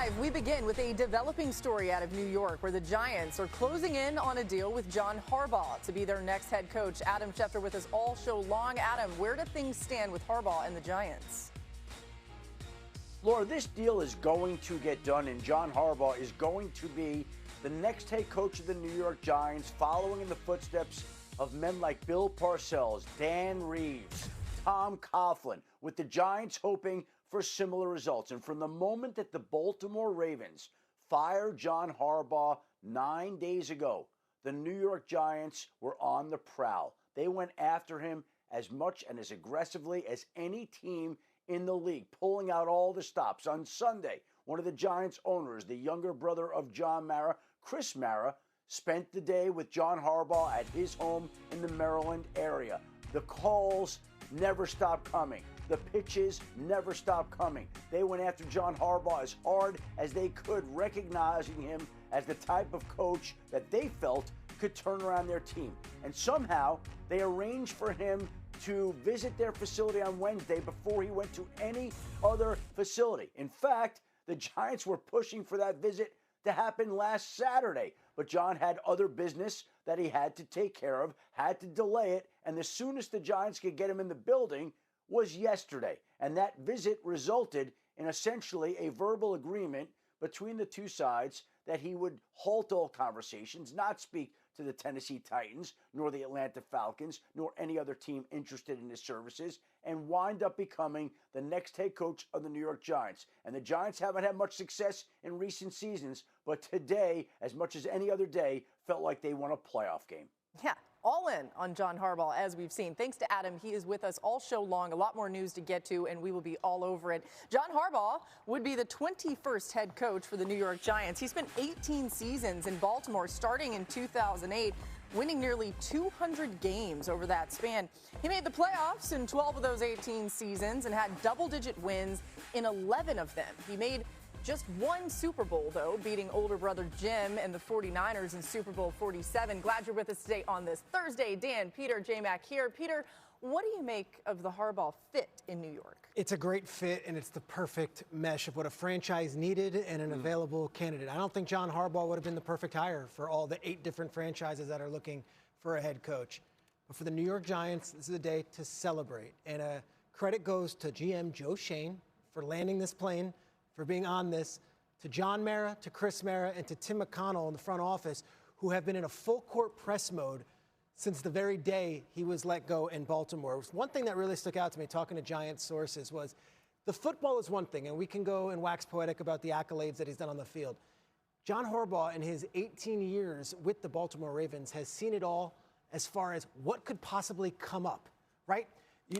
5, we begin with a developing story out of New York where the Giants are closing in on a deal with John Harbaugh to be their next head coach. Adam Schefter with us all show long. Adam, where do things stand with Harbaugh and the Giants? Laura, this deal is going to get done, and John Harbaugh is going to be the next head coach of the New York Giants, following in the footsteps of men like Bill Parcells, Dan Reeves, Tom Coughlin, with the Giants hoping for similar results. And from the moment that the Baltimore Ravens fired John Harbaugh 9 days ago, the New York Giants were on the prowl. They went after him as much and as aggressively as any team in the league, pulling out all the stops. On Sunday, one of the Giants owners, the younger brother of John Mara, Chris Mara, spent the day with John Harbaugh at his home in the Maryland area. The calls never stopped coming. The pitches never stopped coming. They went after John Harbaugh as hard as they could, recognizing him as the type of coach that they felt could turn around their team. And somehow they arranged for him to visit their facility on Wednesday before he went to any other facility. In fact, the Giants were pushing for that visit to happen last Saturday, but John had other business that he had to take care of, had to delay it, and the soonest the Giants could get him in the building was yesterday. And that visit resulted in essentially a verbal agreement between the two sides that he would halt all conversations, not speak to the Tennessee Titans, nor the Atlanta Falcons, nor any other team interested in his services, and wind up becoming the next head coach of the New York Giants. And the Giants haven't had much success in recent seasons, but today, as much as any other day, felt like they won a playoff game. Yeah, all in on John Harbaugh, as we've seen. Thanks to Adam. He is with us all show long. A lot more news to get to, and we will be all over it. John Harbaugh would be the 21st head coach for the New York Giants. He spent 18 seasons in Baltimore, starting in 2008, winning nearly 200 games over that span. He made the playoffs in 12 of those 18 seasons and had double-digit wins in 11 of them. He made just one Super Bowl, though, beating older brother Jim and the 49ers in Super Bowl 47. Glad you're with us today on this Thursday. Dan, Peter, J-Mac here. Peter, what do you make of the Harbaugh fit in New York? It's a great fit, and it's the perfect mesh of what a franchise needed and an available candidate. I don't think John Harbaugh would have been the perfect hire for all the 8 different franchises that are looking for a head coach. But for the New York Giants, this is a day to celebrate. And credit goes to GM Joe Schoen for landing this plane, for being on this, to John Mara, to Chris Mara, and to Tim McConnell in the front office, who have been in a full-court press mode since the very day he was let go in Baltimore. One thing that really stuck out to me talking to Giants sources was the football is one thing, and we can go and wax poetic about the accolades that he's done on the field. John Harbaugh, in his 18 years with the Baltimore Ravens, has seen it all as far as what could possibly come up, right?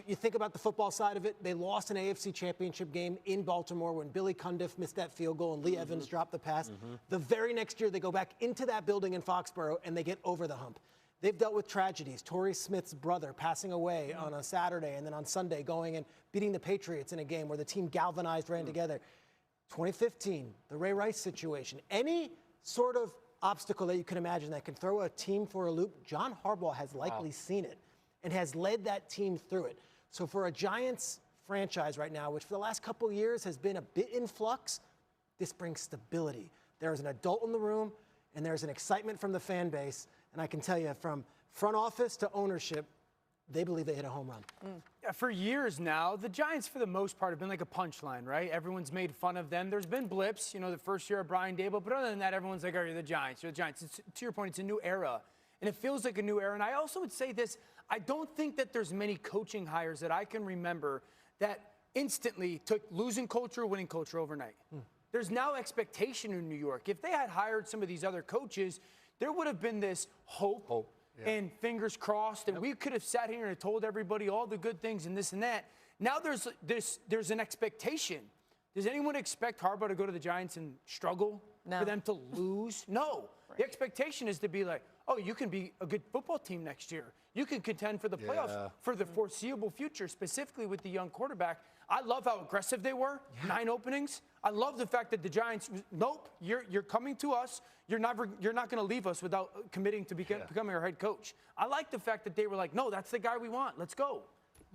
You think about the football side of it. They lost an AFC championship game in Baltimore when Billy Cundiff missed that field goal and Lee Evans dropped the pass. The very next year, they go back into that building in Foxborough and they get over the hump. They've dealt with tragedies. Torrey Smith's brother passing away on a Saturday, and then on Sunday going and beating the Patriots in a game where the team galvanized, ran together. 2015, the Ray Rice situation. Any sort of obstacle that you can imagine that can throw a team for a loop, John Harbaugh has likely seen it and has led that team through it. So for a Giants franchise right now, which for the last couple of years has been a bit in flux, this brings stability. There's an adult in the room, and there's an excitement from the fan base. And I can tell you, from front office to ownership, they believe they hit a home run. Yeah, for years now, the Giants, for the most part, have been like a punchline, right? Everyone's made fun of them. There's been blips, you know, the first year of Brian Daboll. But other than that, everyone's like, oh, you're the Giants. You're the Giants. To your point, it's a new era. And it feels like a new era. And I also would say this, I don't think that there's many coaching hires that I can remember that instantly took losing culture, winning culture overnight. There's now expectation in New York. If they had hired some of these other coaches, there would have been this hope. And fingers crossed, and we could have sat here and told everybody all the good things and this and that. Now there's an expectation. Does anyone expect Harbaugh to go to the Giants and struggle? No. For them to lose? No. Right. The expectation is to be like, oh, you can be a good football team next year. You can contend for the playoffs for the foreseeable future, specifically with the young quarterback. I love how aggressive they were. 9 openings. I love the fact that the Giants, nope, you're coming to us. You're not going to leave us without committing to becoming our head coach. I like the fact that they were like, no, that's the guy we want. Let's go.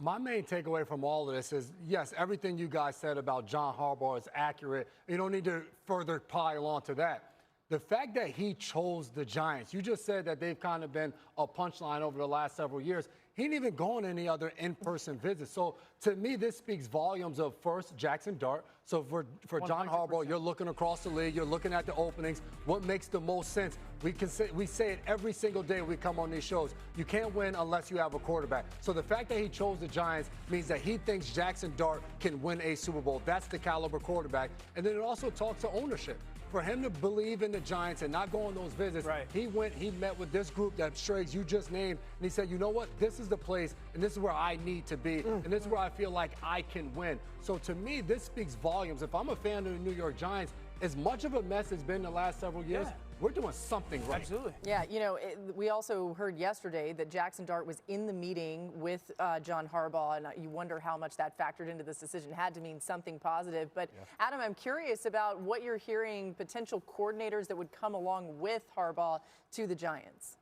My main takeaway from all of this is, yes, everything you guys said about John Harbaugh is accurate. You don't need to further pile on to that. The fact that he chose the Giants, you just said that they've kind of been a punchline over the last several years. He didn't even go on any other in-person visits. So to me, this speaks volumes of, first, Jackson Dart. So for John 100%. Harbaugh, you're looking across the league, you're looking at the openings. What makes the most sense? We say it every single day we come on these shows. You can't win unless you have a quarterback. So the fact that he chose the Giants means that he thinks Jackson Dart can win a Super Bowl. That's the caliber quarterback. And then it also talks to ownership. For him to believe in the Giants and not go on those visits, he met with this group that Striggs you just named, and he said, you know what, this is the place, and this is where I need to be, and this is where I feel like I can win. So to me, this speaks volumes. If I'm a fan of the New York Giants, as much of a mess it's been the last several years, we're doing something right. Absolutely. Yeah, you know, we also heard yesterday that Jackson Dart was in the meeting with John Harbaugh, and you wonder how much that factored into this decision. Had to mean something positive. But, Adam, I'm curious about what you're hearing, potential coordinators that would come along with Harbaugh to the Giants.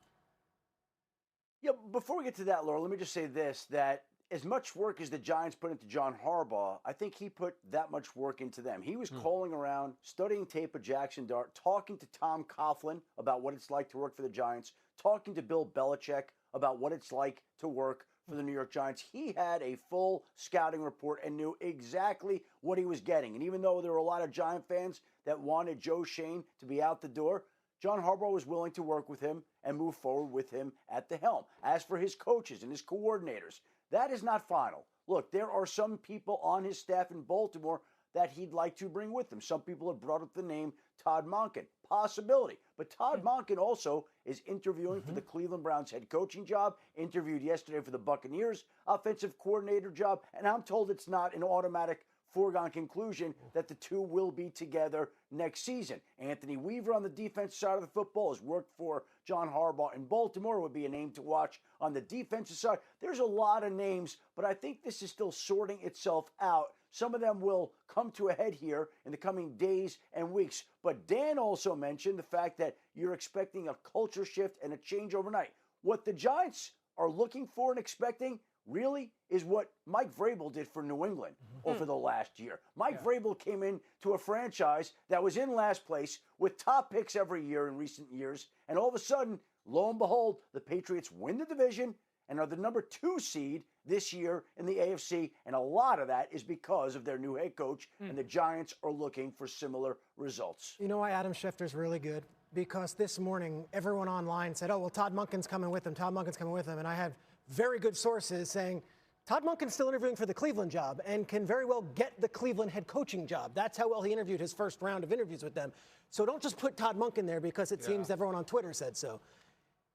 Yeah, before we get to that, Laura, let me just say this, that as much work as the Giants put into John Harbaugh, I think he put that much work into them. He was calling around, studying tape of Jackson Dart, talking to Tom Coughlin about what it's like to work for the Giants, talking to Bill Belichick about what it's like to work for the New York Giants. He had a full scouting report and knew exactly what he was getting. And even though there were a lot of Giant fans that wanted Joe Schoen to be out the door, John Harbaugh was willing to work with him and move forward with him at the helm. As for his coaches and his coordinators, that is not final. Look, there are some people on his staff in Baltimore that he'd like to bring with him. Some people have brought up the name Todd Monken. Possibility. But Todd Monken also is interviewing for the Cleveland Browns head coaching job, interviewed yesterday for the Buccaneers offensive coordinator job, and I'm told it's not an automatic foregone conclusion that the two will be together next season. Anthony Weaver on the defensive side of the football has worked for John Harbaugh in Baltimore, would be a name to watch on the defensive side. There's a lot of names, but I think this is still sorting itself out. Some of them will come to a head here in the coming days and weeks. But Dan also mentioned the fact that you're expecting a culture shift and a change overnight. What the Giants are looking for and expecting really is what Mike Vrabel did for New England over the last year. Mike Vrabel came into a franchise that was in last place with top picks every year in recent years, and all of a sudden, lo and behold, the Patriots win the division and are the number 2 seed this year in the AFC, and a lot of that is because of their new head coach, and the Giants are looking for similar results. You know why Adam Schefter's really good? Because this morning, everyone online said, oh, well, Todd Monken's coming with him, Todd Monken's coming with him, and I have very good sources saying Todd Monken's still interviewing for the Cleveland job and can very well get the Cleveland head coaching job. That's how well he interviewed his first round of interviews with them. So don't just put Todd Monken there because it seems everyone on Twitter said so.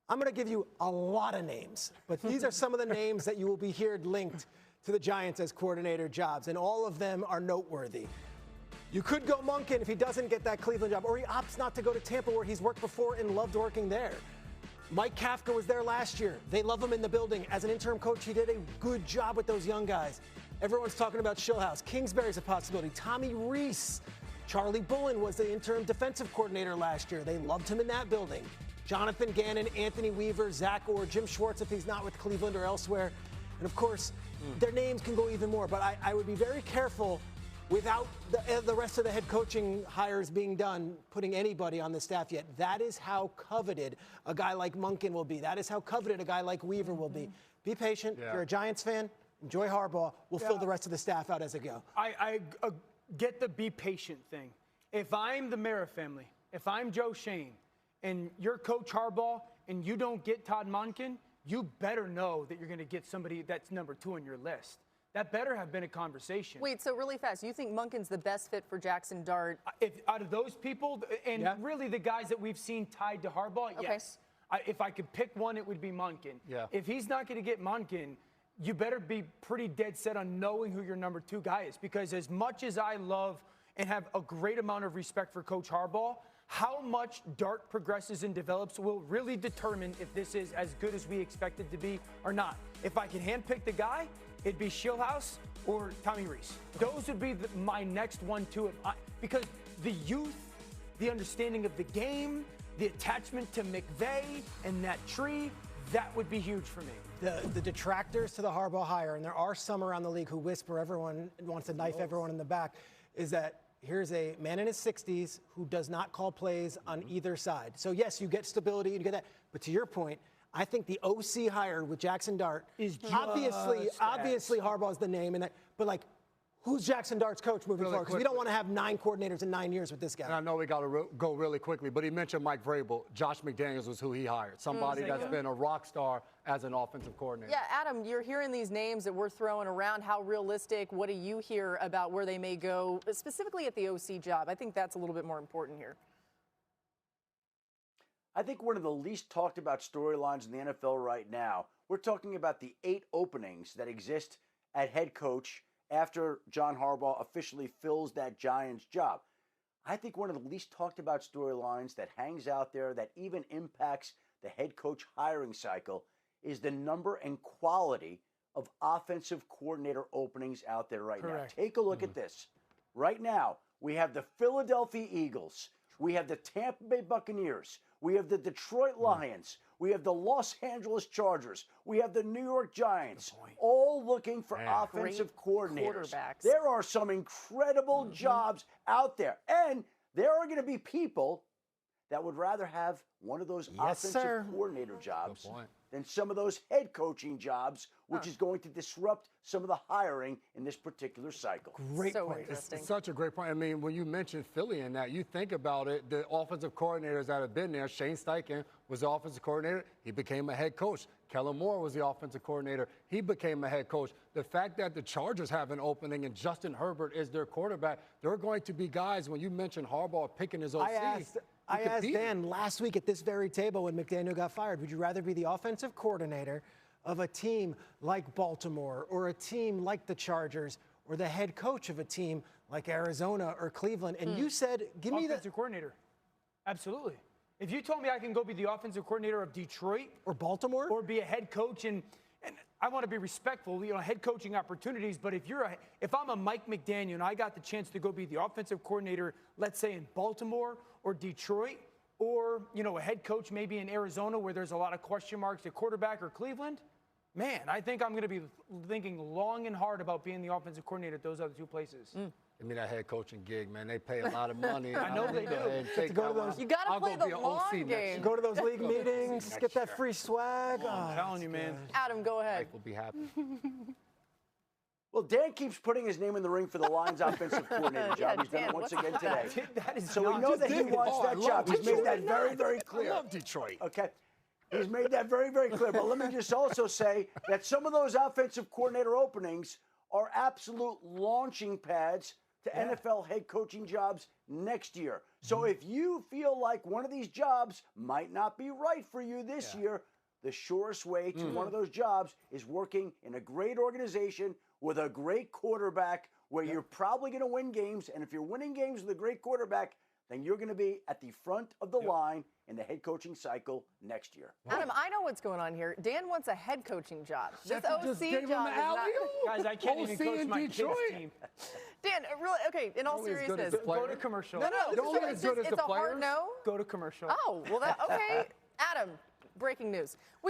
I'm going to give you a lot of names, but these are some of the names that you will be heard linked to the Giants as coordinator jobs, and all of them are noteworthy. You could go Monken if he doesn't get that Cleveland job, or he opts not to go to Tampa where he's worked before and loved working there. Mike Kafka was there last year. They love him in the building. As an interim coach, he did a good job with those young guys. Everyone's talking about Schillhouse. Kingsbury's a possibility. Tommy Reese. Charlie Bullen was the interim defensive coordinator last year. They loved him in that building. Jonathan Gannon, Anthony Weaver, Zach Orr, Jim Schwartz if he's not with Cleveland or elsewhere. And, of course, their names can go even more. But I would be very careful without the rest of the head coaching hires being done, putting anybody on the staff yet. That is how coveted a guy like Monken will be. That is how coveted a guy like Weaver will be. Be patient. If you're a Giants fan, enjoy Harbaugh. We'll fill the rest of the staff out as it go. I get the be patient thing. If I'm the Mara family, if I'm Joe Schoen, and you're Coach Harbaugh, and you don't get Todd Monken, you better know that you're going to get somebody that's number 2 on your list. That better have been a conversation. Wait, so really fast, you think Monken's the best fit for Jackson Dart? If out of those people, and really the guys that we've seen tied to Harbaugh, yes. If I could pick one, it would be Monken. If he's not going to get Monken, you better be pretty dead set on knowing who your number 2 guy is. Because as much as I love and have a great amount of respect for Coach Harbaugh, how much Dart progresses and develops will really determine if this is as good as we expect it to be or not. If I can handpick the guy, it'd be Schillhouse or Tommy Reese. Those would be my next 1-2. Because the youth, the understanding of the game, the attachment to McVay and that tree, that would be huge for me. The detractors to the Harbaugh hire, and there are some around the league who whisper everyone wants to knife everyone in the back, is that here's a man in his 60s who does not call plays on either side. So, yes, you get stability, you get that. But to your point, I think the OC hire with Jackson Dart is obviously Harbaugh's the name, but like, who's Jackson Dart's coach moving forward? Because we don't want to have 9 coordinators in 9 years with this guy. And I know we got to go really quickly, but he mentioned Mike Vrabel. Josh McDaniels was who he hired. Somebody that's been a rock star as an offensive coordinator. Yeah, Adam, you're hearing these names that we're throwing around. How realistic? What do you hear about where they may go, specifically at the OC job? I think that's a little bit more important here. I think one of the least talked about storylines in the NFL right now, we're talking about the 8 openings that exist at head coach after John Harbaugh officially fills that Giants job. I think one of the least talked about storylines that hangs out there that even impacts the head coach hiring cycle is the number and quality of offensive coordinator openings out there right now. Take a look at this. Right now, we have the Philadelphia Eagles. We have the Tampa Bay Buccaneers. We have the Detroit Lions. We have the Los Angeles Chargers. We have the New York Giants, all looking for offensive coordinators. There are some incredible jobs out there. And there are going to be people that would rather have one of those offensive coordinator jobs than some of those head coaching jobs, which is going to disrupt some of the hiring in this particular cycle. Great point. It's such a great point. I mean, when you mention Philly and that, you think about it, the offensive coordinators that have been there, Shane Steichen was the offensive coordinator. He became a head coach. Kellen Moore was the offensive coordinator. He became a head coach. The fact that the Chargers have an opening and Justin Herbert is their quarterback, there are going to be guys, when you mention Harbaugh picking his OC. I asked Dan last week at this very table when McDaniel got fired, would you rather be the offensive coordinator of a team like Baltimore or a team like the Chargers or the head coach of a team like Arizona or Cleveland? And you said, give me the offensive coordinator. Absolutely. If you told me I can go be the offensive coordinator of Detroit or Baltimore or be a head coach, and I want to be respectful, head coaching opportunities, but if I'm a Mike McDaniel and I got the chance to go be the offensive coordinator, let's say in Baltimore or Detroit, or, a head coach maybe in Arizona where there's a lot of question marks at quarterback, or Cleveland, man, I think I'm going to be thinking long and hard about being the offensive coordinator at those other 2 places. Give me that head coaching gig, man. They pay a lot of money. I know they do. To go to those, you got to play the long game. Go to those league meetings, get that free swag. I'm telling you, man. Adam, go ahead. Mike will be happy. Well, Dan keeps putting his name in the ring for the Lions offensive coordinator job. He's done it once again today. So we know that he wants that job. He's made that very, very clear. I love Detroit. Okay. He's made that very, very clear. But let me just also say that some of those offensive coordinator openings are absolute launching pads to NFL head coaching jobs next year. So if you feel like one of these jobs might not be right for you this year, the surest way to one of those jobs is working in a great organization with a great quarterback where you're probably going to win games. And if you're winning games with a great quarterback, then you're going to be at the front of the line in the head coaching cycle next year. Adam, I know what's going on here. Dan wants a head coaching job. This Schefter just OC gave him job the is not... Guys, I can't even coach my kids' team. Dan, really, okay, in all seriousness. Go to commercial. No, as good as it's the a hard players. no. Go to commercial. Oh, well, okay. Adam, breaking news. We got